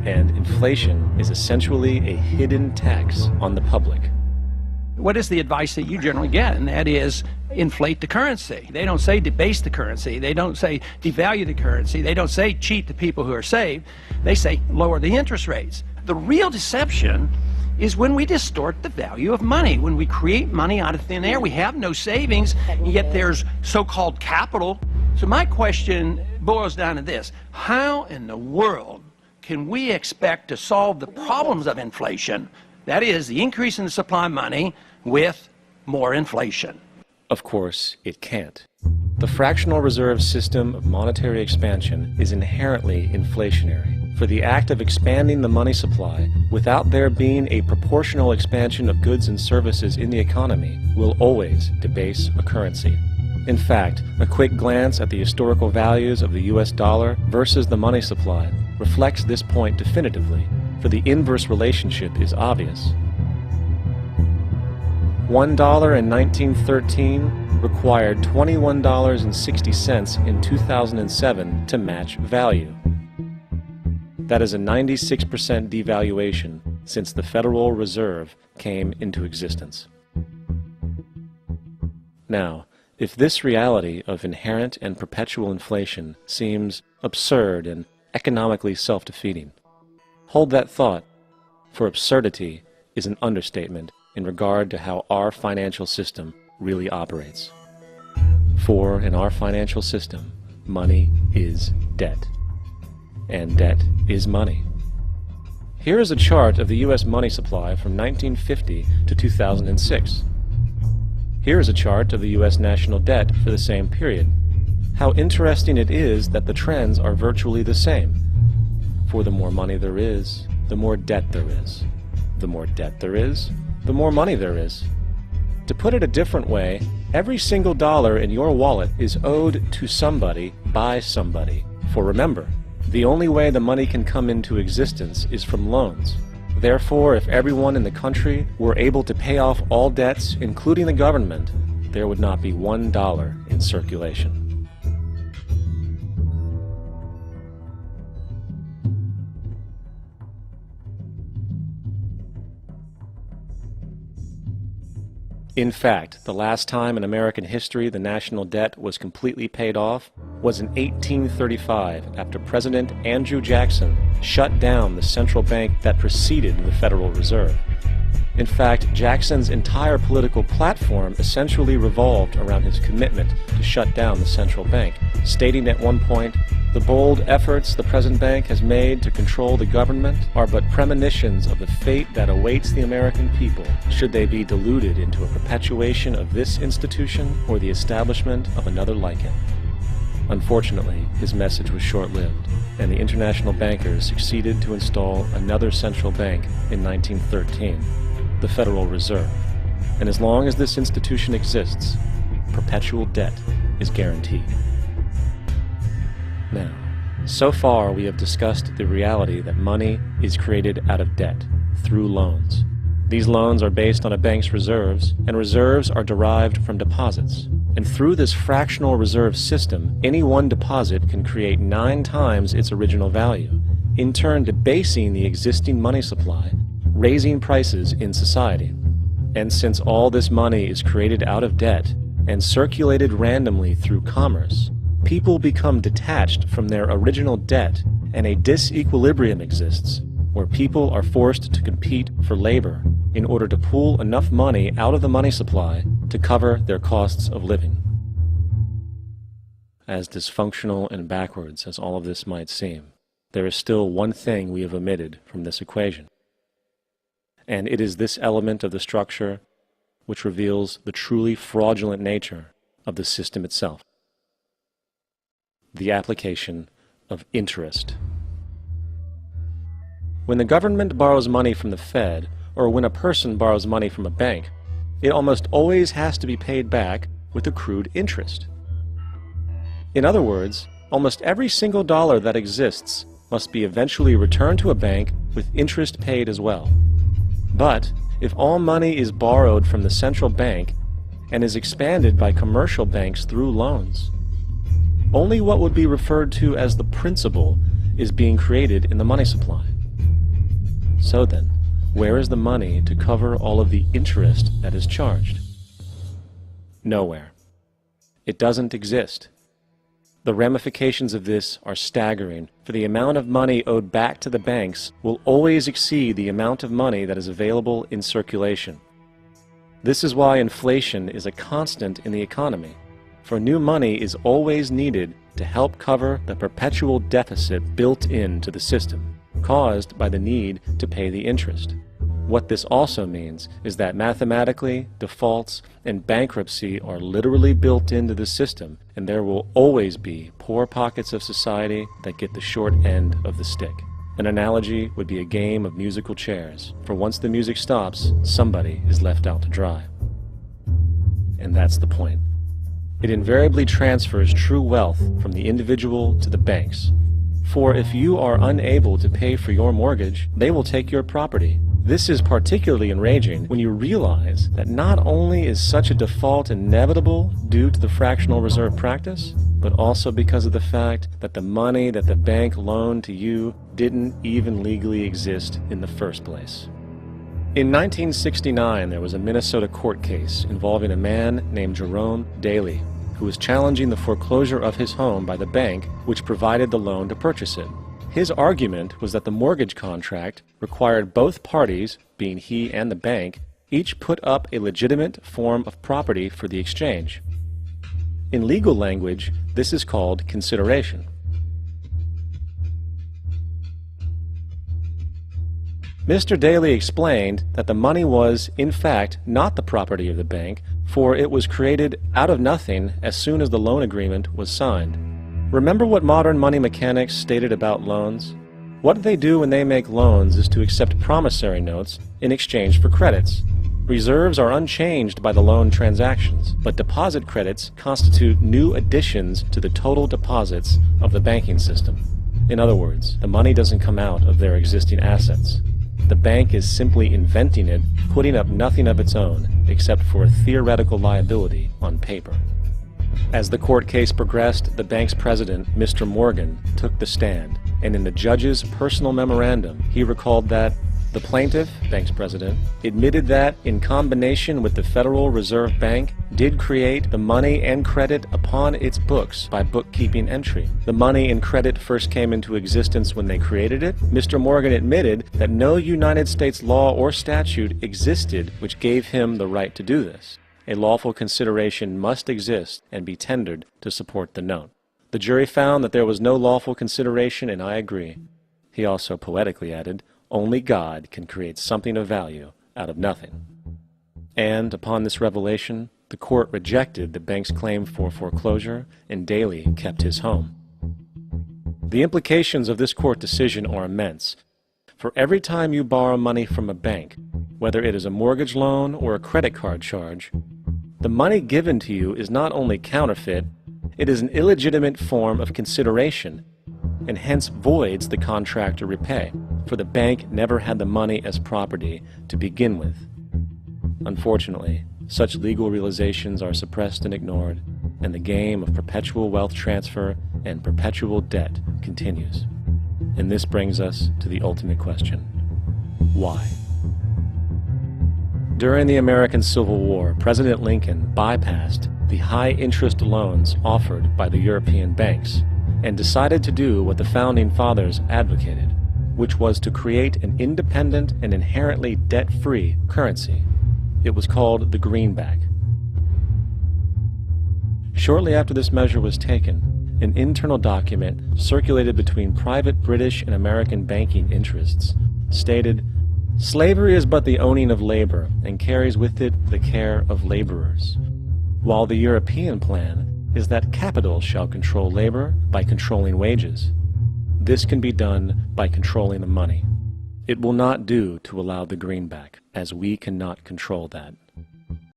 and inflation is essentially a hidden tax on the public. What is the advice that you generally get? And that is inflate the currency. They don't say debase the currency. They don't say devalue the currency. They don't say cheat the people who are saved. They say lower the interest rates. The real deception is when we distort the value of money. When we create money out of thin air, we have no savings, yet there's so-called capital. So my question boils down to this: how in the world can we expect to solve the problems of inflation, that is, the increase in the supply of money, with more inflation? Of course, it can't. The fractional reserve system of monetary expansion is inherently inflationary. For the act of expanding the money supply without there being a proportional expansion of goods and services in the economy will always debase a currency. In fact, a quick glance at the historical values of the US dollar versus the money supply reflects this point definitively, for the inverse relationship is obvious. $1 in 1913 required $21.60 in 2007 to match value. That is a 96% devaluation since the Federal Reserve came into existence. Now, if this reality of inherent and perpetual inflation seems absurd and economically self-defeating, hold that thought, for absurdity is an understatement in regard to how our financial system really operates. For in our financial system, money is debt, and debt is money. Here is a chart of the U.S. money supply from 1950 to 2006. Here is a chart of the U.S. national debt for the same period. How interesting it is that the trends are virtually the same. For the more money there is, the more debt there is. The more debt there is, the more money there is. To put it a different way, every single dollar in your wallet is owed to somebody by somebody. For remember, the only way the money can come into existence is from loans. Therefore, if everyone in the country were able to pay off all debts, including the government, there would not be $1 in circulation. In fact, the last time in American history the national debt was completely paid off was in 1835, after President Andrew Jackson shut down the central bank that preceded the Federal Reserve. In fact, Jackson's entire political platform essentially revolved around his commitment to shut down the central bank, stating at one point, "The bold efforts the present bank has made to control the government are but premonitions of the fate that awaits the American people should they be deluded into a perpetuation of this institution or the establishment of another like it." Unfortunately, his message was short-lived, and the international bankers succeeded to install another central bank in 1913, the Federal Reserve. And as long as this institution exists, perpetual debt is guaranteed. Now, so far we have discussed the reality that money is created out of debt, through loans. These loans are based on a bank's reserves, and reserves are derived from deposits. And through this fractional reserve system, any one deposit can create 9 times its original value, in turn debasing the existing money supply, raising prices in society. And since all this money is created out of debt and circulated randomly through commerce, people become detached from their original debt, and a disequilibrium exists, where people are forced to compete for labor in order to pool enough money out of the money supply to cover their costs of living. As dysfunctional and backwards as all of this might seem, there is still one thing we have omitted from this equation. And it is this element of the structure which reveals the truly fraudulent nature of the system itself: the application of interest. When the government borrows money from the Fed, or when a person borrows money from a bank, it almost always has to be paid back with accrued interest. In other words, almost every single dollar that exists must be eventually returned to a bank with interest paid as well. But if all money is borrowed from the central bank and is expanded by commercial banks through loans, only what would be referred to as the principal is being created in the money supply. So then, where is the money to cover all of the interest that is charged? Nowhere. It doesn't exist. The ramifications of this are staggering, for the amount of money owed back to the banks will always exceed the amount of money that is available in circulation. This is why inflation is a constant in the economy, for new money is always needed to help cover the perpetual deficit built into the system, caused by the need to pay the interest. What this also means is that mathematically, defaults and bankruptcy are literally built into the system, and there will always be poor pockets of society that get the short end of the stick. An analogy would be a game of musical chairs, for once the music stops, somebody is left out to dry. And that's the point. It invariably transfers true wealth from the individual to the banks. For if you are unable to pay for your mortgage, they will take your property. This is particularly enraging when you realize that not only is such a default inevitable due to the fractional reserve practice, but also because of the fact that the money that the bank loaned to you didn't even legally exist in the first place. In 1969, there was a Minnesota court case involving a man named Jerome Daley, who was challenging the foreclosure of his home by the bank which provided the loan to purchase it. His argument was that the mortgage contract required both parties, being he and the bank, each put up a legitimate form of property for the exchange. In legal language, this is called consideration. Mr. Daley explained that the money was, in fact, not the property of the bank, for it was created out of nothing as soon as the loan agreement was signed. Remember what modern money mechanics stated about loans? What they do when they make loans is to accept promissory notes in exchange for credits. Reserves are unchanged by the loan transactions, but deposit credits constitute new additions to the total deposits of the banking system. In other words, the money doesn't come out of their existing assets. The bank is simply inventing it, putting up nothing of its own, except for a theoretical liability on paper. As the court case progressed, the bank's president, Mr. Morgan, took the stand, and in the judge's personal memorandum, he recalled that the plaintiff, bank's president, admitted that, in combination with the Federal Reserve Bank, did create the money and credit upon its books by bookkeeping entry. The money and credit first came into existence when they created it. Mr. Morgan admitted that no United States law or statute existed which gave him the right to do this. A lawful consideration must exist and be tendered to support the note. The jury found that there was no lawful consideration, and I agree. He also poetically added, only God can create something of value out of nothing. And upon this revelation, the court rejected the bank's claim for foreclosure, and Daley kept his home. The implications of this court decision are immense. For every time you borrow money from a bank, whether it is a mortgage loan or a credit card charge, the money given to you is not only counterfeit, it is an illegitimate form of consideration, and hence voids the contract to repay, for the bank never had the money as property to begin with. Unfortunately, such legal realizations are suppressed and ignored, and the game of perpetual wealth transfer and perpetual debt continues. And this brings us to the ultimate question: why? During the American Civil War, President Lincoln bypassed the high-interest loans offered by the European banks and decided to do what the Founding Fathers advocated, which was to create an independent and inherently debt-free currency. It was called the greenback. Shortly after this measure was taken, an internal document circulated between private British and American banking interests stated, "Slavery is but the owning of labor, and carries with it the care of laborers, while the European plan is that capital shall control labor by controlling wages. This can be done by controlling the money. It will not do to allow the greenback, as we cannot control that."